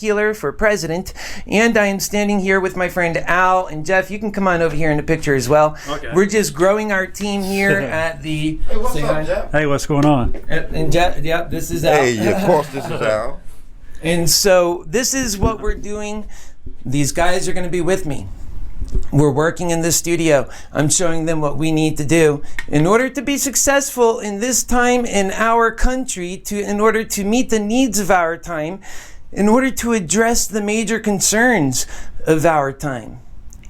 healer for president, and I am standing here with my friend Al and Jeff. You can come on over here in the picture as well. Okay. We're just growing our team here at the. Hey, what's up, Jeff? Hey, what's going on? And Jeff, yep, this is Al. Hey, of course, this is Al. And so this is what we're doing. These guys are going to be with me. We're working in the studio. I'm showing them what we need to do in order to be successful in this time in our country, in order to meet the needs of our time, in order to address the major concerns of our time.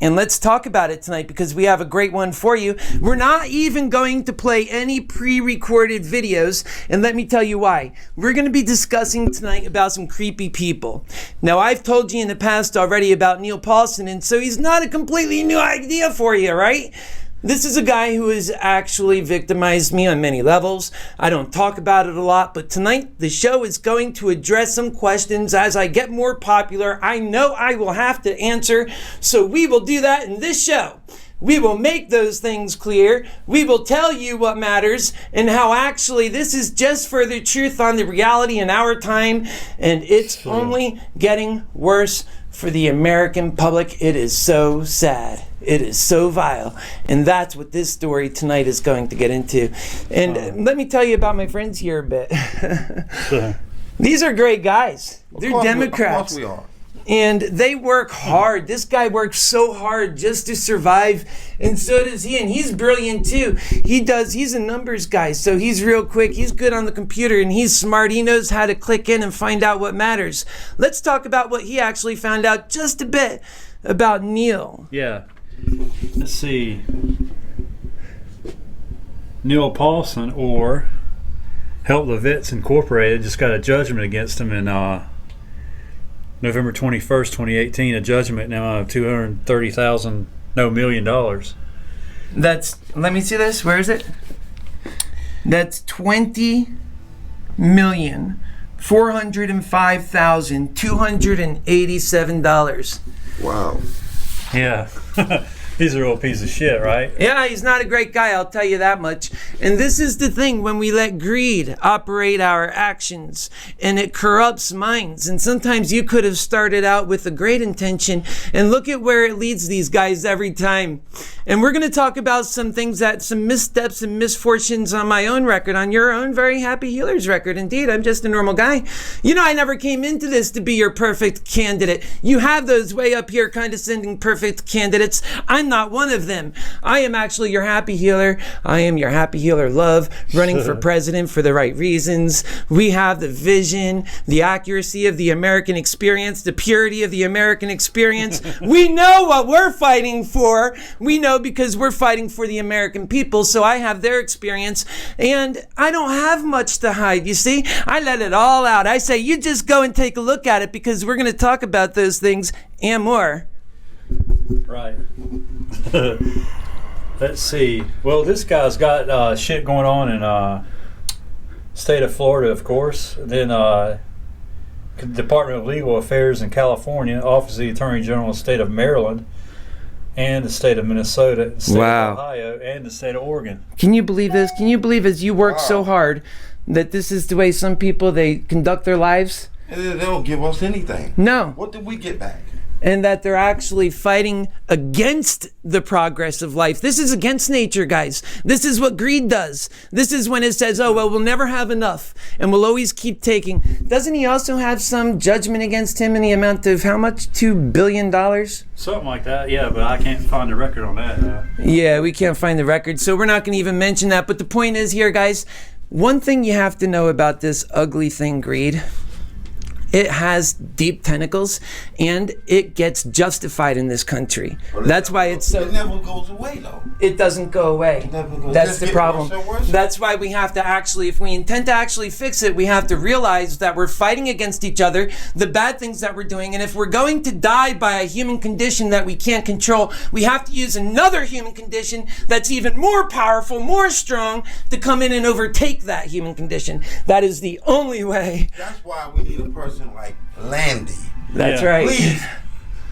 And let's talk about it tonight because we have a great one for you. We're not even going to play any pre-recorded videos, and let me tell you why. We're going to be discussing tonight about some creepy people. Now, I've told you in the past already about Neil Paulson, and so he's not a completely new idea for you, right? This is a guy who has actually victimized me on many levels. I don't talk about it a lot, but tonight the show is going to address some questions as I get more popular. I know I will have to answer, so we will do that in this show. We will make those things clear. We will tell you what matters and how actually this is just further truth on the reality in our time, and it's only getting worse for the American public. It is so sad. It is so vile. And that's what this story tonight is going to get into. And let me tell you about my friends here a bit. These are great guys. They're Democrats. Of course we are. And they work hard. This guy works so hard just to survive, and so does he. And he's brilliant too. He's a numbers guy, so he's real quick. He's good on the computer, and he's smart. He knows how to click in and find out what matters. Let's talk about what he actually found out just a bit about Neil. Yeah. Let's see. Neil Paulson, or Help the Vets Incorporated, just got a judgment against him in November 21st, 2018, a judgment now of $230,000, no, $1 million. Let me see this. Where is it? That's $20,405,287. Wow. Yeah. He's a real piece of shit, right? Yeah, he's not a great guy, I'll tell you that much. And this is the thing, when we let greed operate our actions, and it corrupts minds. And sometimes you could have started out with a great intention, and look at where it leads these guys every time. And we're going to talk about some missteps and misfortunes on my own record, on your own Very Happy Healers record. Indeed, I'm just a normal guy. You know, I never came into this to be your perfect candidate. You have those way up here condescending perfect candidates. I'm not one of them. I am actually your happy healer. I am your happy healer love, running for president for the right reasons. We have the vision, the accuracy of the American experience, the purity of the American experience. We know what we're fighting for. We know because we're fighting for the American people, so I have their experience, and I don't have much to hide, you see? I let it all out. I say, you just go and take a look at it, because we're going to talk about those things and more. Right. Let's see. Well, this guy's got shit going on in state of Florida, of course. Then Department of Legal Affairs in California, Office of the Attorney General in the state of Maryland, and the state of Minnesota, the state of Ohio, and the state of Oregon. Can you believe this? Can you believe as you work so hard that this is the way some people, they conduct their lives? They don't give us anything. No. What did we get back? And that they're actually fighting against the progress of life. This is against nature, guys. This is what greed does. This is when it says, oh, well, we'll never have enough, and we'll always keep taking. Doesn't he also have some judgment against him in the amount of how much? $2 billion? Something like that, yeah, but I can't find a record on that. Yeah, we can't find the record, so we're not going to even mention that. But the point is here, guys, one thing you have to know about this ugly thing, greed, it has deep tentacles, and it gets justified in this country. That's why it's so... It never goes away, though. It doesn't go away. That's the problem. Worse. That's why we have to actually, if we intend to actually fix it, we have to realize that we're fighting against each other, the bad things that we're doing, and if we're going to die by a human condition that we can't control, we have to use another human condition that's even more powerful, more strong, to come in and overtake that human condition. That is the only way. That's why we need a person like Landy. That's right. Please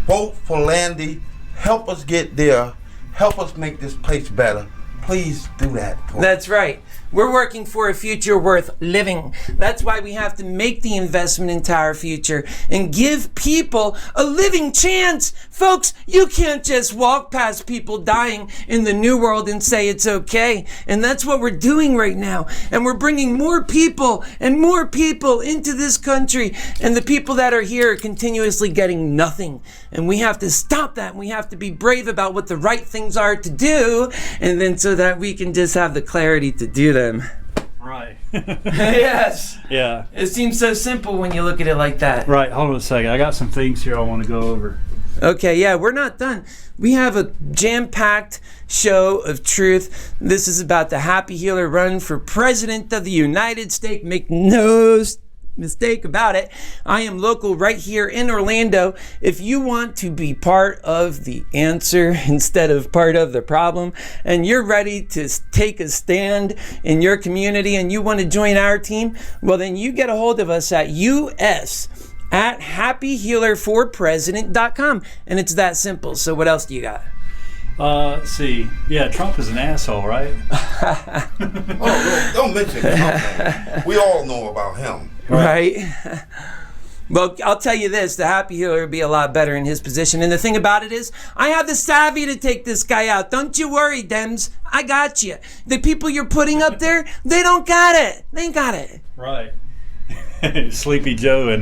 vote for Landy. Help us get there. Help us make this place better. Please do that. That's right. We're working for a future worth living. That's why we have to make the investment into our future and give people a living chance. Folks, you can't just walk past people dying in the new world and say it's okay. And that's what we're doing right now. And we're bringing more people and more people into this country. And the people that are here are continuously getting nothing. And we have to stop that. And we have to be brave about what the right things are to do. And then so that we can just have the clarity to do them. Right. Yes. Yeah. It seems so simple when you look at it like that. Right. Hold on a second. I got some things here I want to go over. Okay, yeah, we're not done. We have a jam-packed show of truth. This is about the Happy Healer run for President of the United States. Make no mistake about it. I am local right here in Orlando. If you want to be part of the answer instead of part of the problem, and you're ready to take a stand in your community and you want to join our team, well, then you get a hold of us at us@happyhealerforpresident.com, and it's that simple. So what else do you got? Let's see. Yeah, Trump is an asshole, right? Oh, don't mention Trump, man. We all know about him. Right? Well, I'll tell you this, the Happy Healer would be a lot better in his position. And the thing about it is, I have the savvy to take this guy out. Don't you worry, Dems. I got you. The people you're putting up there, they don't got it. They ain't got it. Right. Sleepy Joe and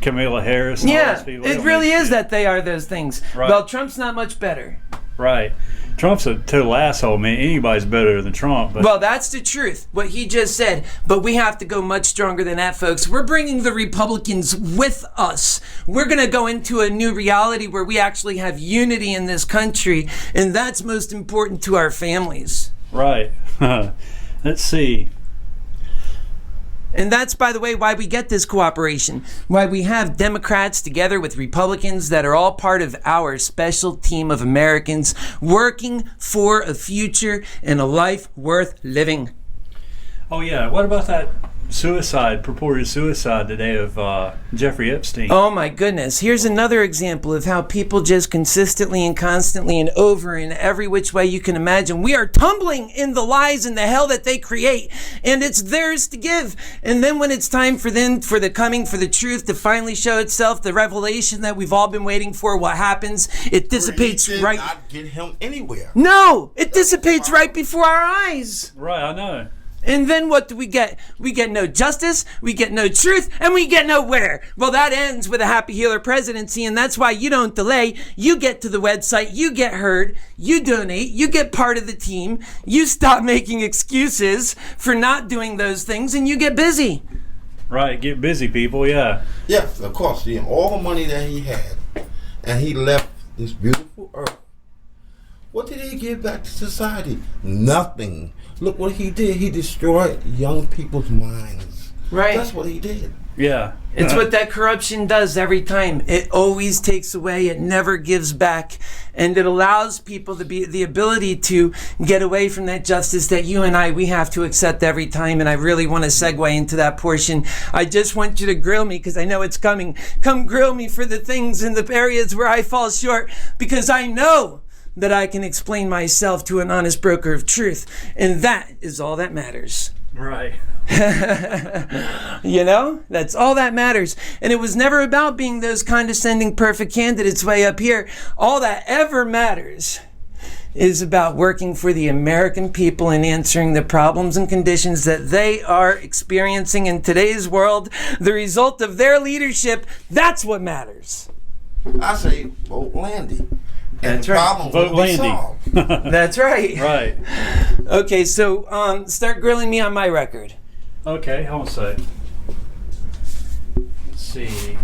Kamala Harris. And all Yeah, those people, it really is that they are those things. Right. Well, Trump's not much better. Right. Trump's a total asshole, man. Anybody's better than Trump. But Well, that's the truth, what he just said. But we have to go much stronger than that, folks. We're bringing the Republicans with us. We're going to go into a new reality where we actually have unity in this country, and that's most important to our families. Right. Let's see. And that's, by the way, why we get this cooperation, why we have Democrats together with Republicans that are all part of our special team of Americans working for a future and a life worth living. Oh, yeah. What about that purported suicide today of Jeffrey Epstein? Oh my goodness. Here's another example of how people just consistently and constantly and over in every which way you can imagine. We are tumbling in the lies and the hell that they create, and it's theirs to give. And then when it's time for the truth to finally show itself, the revelation that we've all been waiting for, what happens? It dissipates He did right. not get him anywhere. No, it dissipates right before our eyes. Right, I know. And then what do we get? We get no justice, we get no truth, and we get nowhere. Well, that ends with a Happy Healer presidency, and that's why you don't delay. You get to the website, you get heard, you donate, you get part of the team, you stop making excuses for not doing those things, and you get busy. Right, get busy, people, yeah. Yes, of course. See, all the money that he had, and he left this beautiful earth. What did he give back to society? Nothing. Look what he did. He destroyed young people's minds. Right. That's what he did. Yeah. It's what that corruption does every time. It always takes away. It never gives back. And it allows people to be the ability to get away from that justice that you and we have to accept every time. And I really want to segue into that portion. I just want you to grill me because I know it's coming. Come grill me for the things in the areas where I fall short, because I know that I can explain myself to an honest broker of truth. And that is all that matters. Right. You know, that's all that matters. And it was never about being those condescending perfect candidates way up here. All that ever matters is about working for the American people and answering the problems and conditions that they are experiencing in today's world. The result of their leadership, that's what matters. I say vote Landy. And That's the right. problem Vote will be Landy. solved. That's right. Right. Okay, so start grilling me on my record. Okay, hold on a sec. Let's see.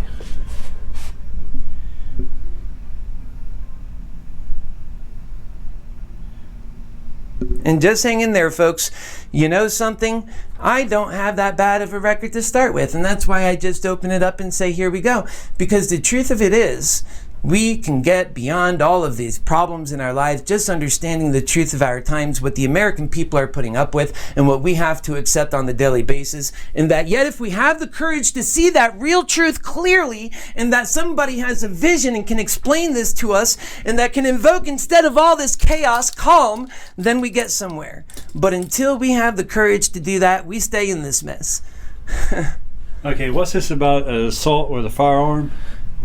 And just hang in there, folks. You know something? I don't have that bad of a record to start with, and that's why I just open it up and say, here we go. Because the truth of it is, we can get beyond all of these problems in our lives, just understanding the truth of our times, what the American people are putting up with, and what we have to accept on the daily basis. And that yet if we have the courage to see that real truth clearly, and that somebody has a vision and can explain this to us, and that can invoke, instead of all this chaos, calm, then we get somewhere. But until we have the courage to do that, we stay in this mess. Okay, what's this about assault with a firearm?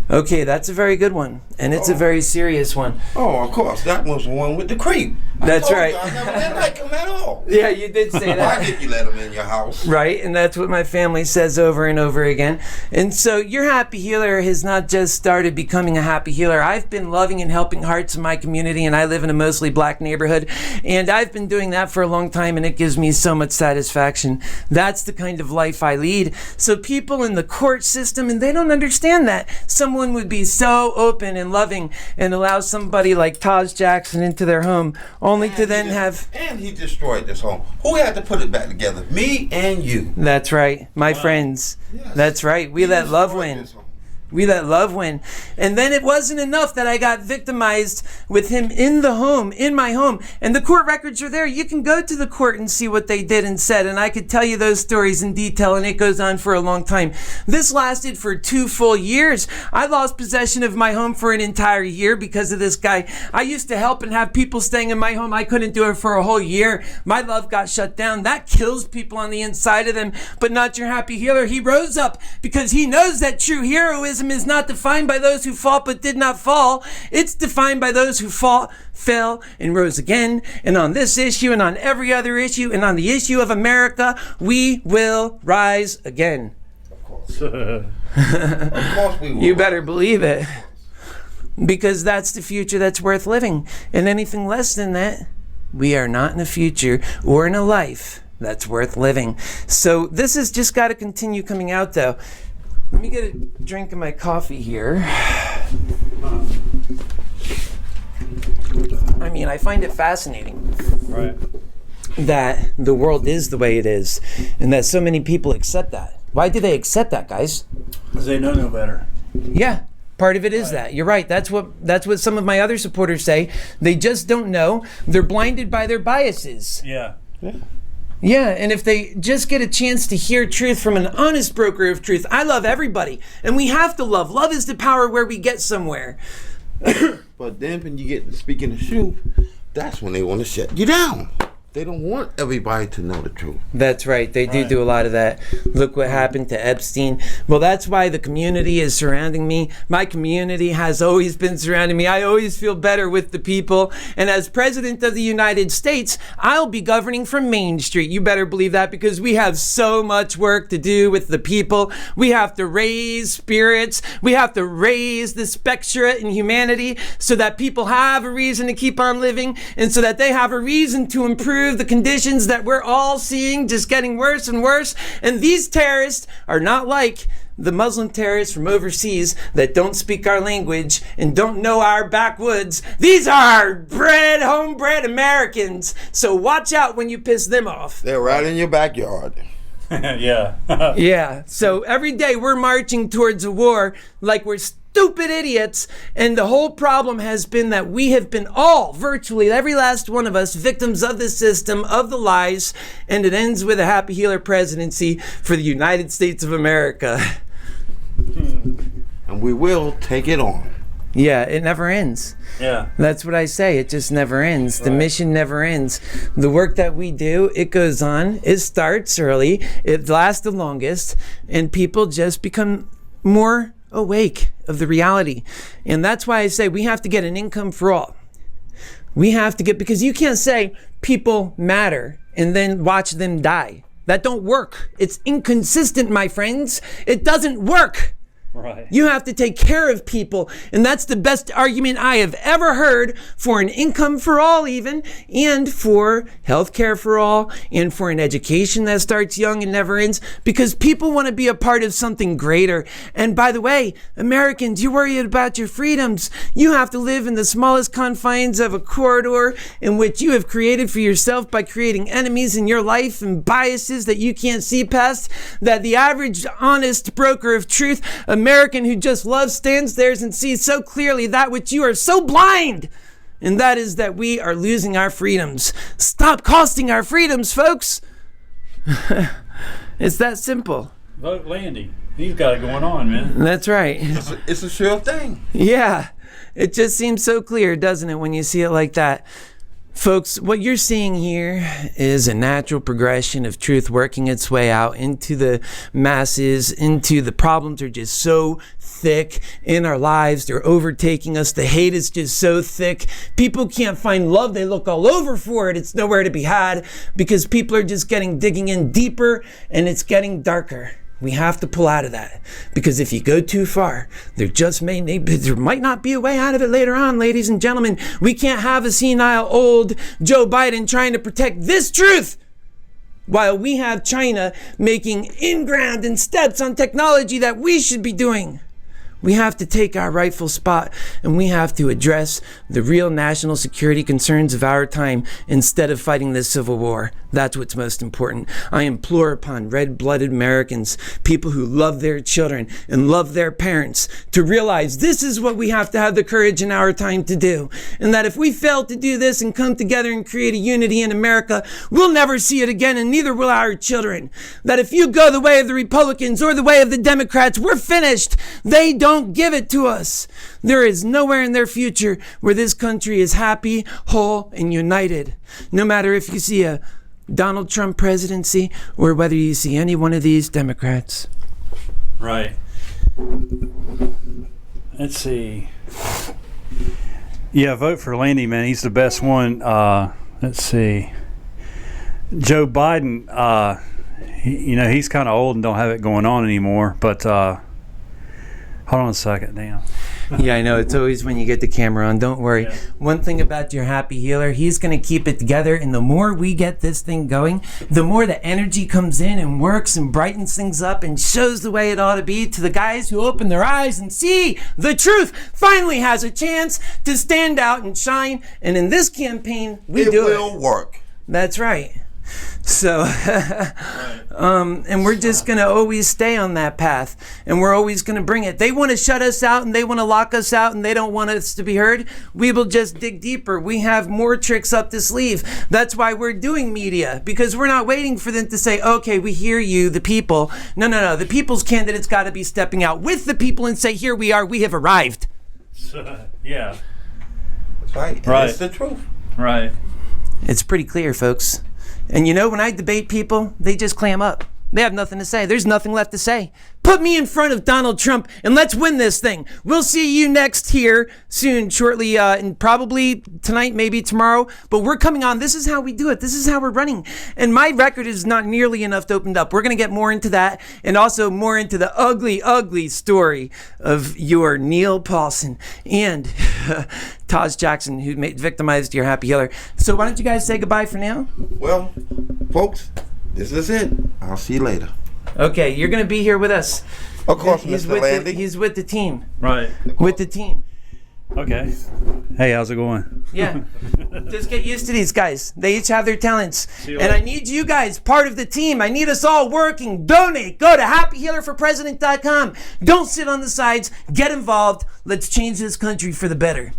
Okay, that's a very good one, and it's a very serious one. Oh, of course, that was the one with the creep. That's right. I never did like him at all. Yeah, you did say that. Why did you let him in your house? Right, and that's what my family says over and over again. And so your happy healer has not just started becoming a happy healer. I've been loving and helping hearts in my community, and I live in a mostly black neighborhood, and I've been doing that for a long time, and it gives me so much satisfaction. That's the kind of life I lead. So people in the court system, and they don't understand that. Someone would be so open and loving and allow somebody like Taj Jackson into their home, only to then have... And he destroyed this home. Who had to put it back together? Me and you. That's right, my friends. Yes. That's right. We let love win. This home. We let love win. And then it wasn't enough that I got victimized with him in the home, in my home. And the court records are there. You can go to the court and see what they did and said. And I could tell you those stories in detail, and it goes on for a long time. This lasted for 2 full years. I lost possession of my home for an entire year because of this guy. I used to help and have people staying in my home. I couldn't do it for a whole year. My love got shut down. That kills people on the inside of them, but not your happy healer. He rose up because he knows that true heroism is not defined by those who fought but did not fall. It's defined by those who fought, fell, and rose again. And on this issue and on every other issue and on the issue of America, we will rise again. Of course. Of course we will. You better believe it. Because that's the future that's worth living. And anything less than that, we are not in a future or in a life that's worth living. So this has just got to continue coming out, though. Let me get a drink of my coffee here. I mean, I find it fascinating. Right. That the world is the way it is, and that so many people accept that. Why do they accept that, guys? Because they know no better. Yeah, part of it is that. You're right. That's what some of my other supporters say. They just don't know. They're blinded by their biases. Yeah. Yeah, and if they just get a chance to hear truth from an honest broker of truth, I love everybody, and we have to love. Love is the power where we get somewhere. But then when you get to speaking the truth, that's when they want to shut you down. They don't want everybody to know the truth. That's right. They do a lot of that. Look what happened to Epstein. Well, that's why the community is surrounding me. My community has always been surrounding me. I always feel better with the people. And as President of the United States, I'll be governing from Main Street. You better believe that, because we have so much work to do with the people. We have to raise spirits. We have to raise the spectra in humanity so that people have a reason to keep on living, and so that they have a reason to improve the conditions that we're all seeing just getting worse and worse. And these terrorists are not like the Muslim terrorists from overseas that don't speak our language and don't know our backwoods. These are homebred Americans. So watch out when you piss them off. They're right in your backyard. Yeah. Yeah. So every day we're marching towards a war like we're stupid idiots, and the whole problem has been that we have been all, virtually every last one of us, victims of the system, of the lies, and it ends with a happy healer presidency for the United States of America. And we will take it on. Yeah, it never ends. Yeah. That's what I say. It just never ends. The mission never ends. The work that we do, it goes on. It starts early. It lasts the longest. And people just become more awake of the reality. And that's why I say we have to get an income for all. We have to get, because you can't say people matter and then watch them die. That don't work. It's inconsistent, my friends. It doesn't work. Right. You have to take care of people, and that's the best argument I have ever heard for an income for all, even, and for health care for all, and for an education that starts young and never ends, because people want to be a part of something greater. And by the way, Americans, you worry about your freedoms. You have to live in the smallest confines of a corridor in which you have created for yourself by creating enemies in your life and biases that you can't see past, that the average honest broker of truth, a American who just loves stands there and sees so clearly that which you are so blind. And that is that we are losing our freedoms. Stop costing our freedoms, folks. It's that simple. Vote Landy. He's got it going on, man. That's right. It's a sure thing. Yeah. It just seems so clear, doesn't it, when you see it like that? Folks, what you're seeing here is a natural progression of truth working its way out into the masses, into the problems are just so thick in our lives. They're overtaking us. The hate is just so thick. People can't find love. They look all over for it. It's nowhere to be had because people are just digging in deeper and it's getting darker. We have to pull out of that because if you go too far, there might not be a way out of it later on, ladies and gentlemen. We can't have a senile old Joe Biden trying to protect this truth while we have China making in-ground and steps on technology that we should be doing. We have to take our rightful spot and we have to address the real national security concerns of our time instead of fighting this civil war. That's what's most important. I implore upon red-blooded Americans, people who love their children and love their parents, to realize this is what we have to have the courage in our time to do. And that if we fail to do this and come together and create a unity in America, we'll never see it again and neither will our children. That if you go the way of the Republicans or the way of the Democrats, we're finished. They don't give it to us. There is nowhere in their future where this country is happy, whole, and united. No matter if you see a Donald Trump presidency or whether you see any one of these Democrats. Right. Let's see. Yeah, vote for Landy, man. He's the best one. Let's see. Joe Biden, he's kind of old and don't have it going on anymore, but hold on a second, damn. Yeah, I know. It's always when you get the camera on. Don't worry. Yeah. One thing about your happy healer, he's going to keep it together. And the more we get this thing going, the more the energy comes in and works and brightens things up and shows the way it ought to be to the guys who open their eyes and see the truth finally has a chance to stand out and shine. And in this campaign, we do it. It will work. That's right. So, and we're just going to always stay on that path and we're always going to bring it. They want to shut us out and they want to lock us out and they don't want us to be heard. We will just dig deeper. We have more tricks up the sleeve. That's why we're doing media, because we're not waiting for them to say, okay, we hear you, the people. No. The people's candidates got to be stepping out with the people and say, here we are, we have arrived. Yeah. That's right. Right. That's the truth. Right. It's pretty clear, folks. And when I debate people, they just clam up. They have nothing to say. There's nothing left to say. Put me in front of Donald Trump and let's win this thing. We'll see you next here soon, shortly, and probably tonight, maybe tomorrow. But we're coming on. This is how we do it. This is how we're running. And my record is not nearly enough to open up. We're going to get more into that and also more into the ugly, ugly story of your Neil Paulson and Taj Jackson, who victimized your happy healer. So why don't you guys say goodbye for now? Well, folks, this is it. I'll see you later. Okay, you're going to be here with us. Of course, He's Mr. with Landy. he's with the team. Right. With the team. Okay. Hey, how's it going? Yeah. Just get used to these guys. They each have their talents. See you And later. I need you guys part of the team. I need us all working. Donate. Go to happyhealerforpresident.com. Don't sit on the sides. Get involved. Let's change this country for the better.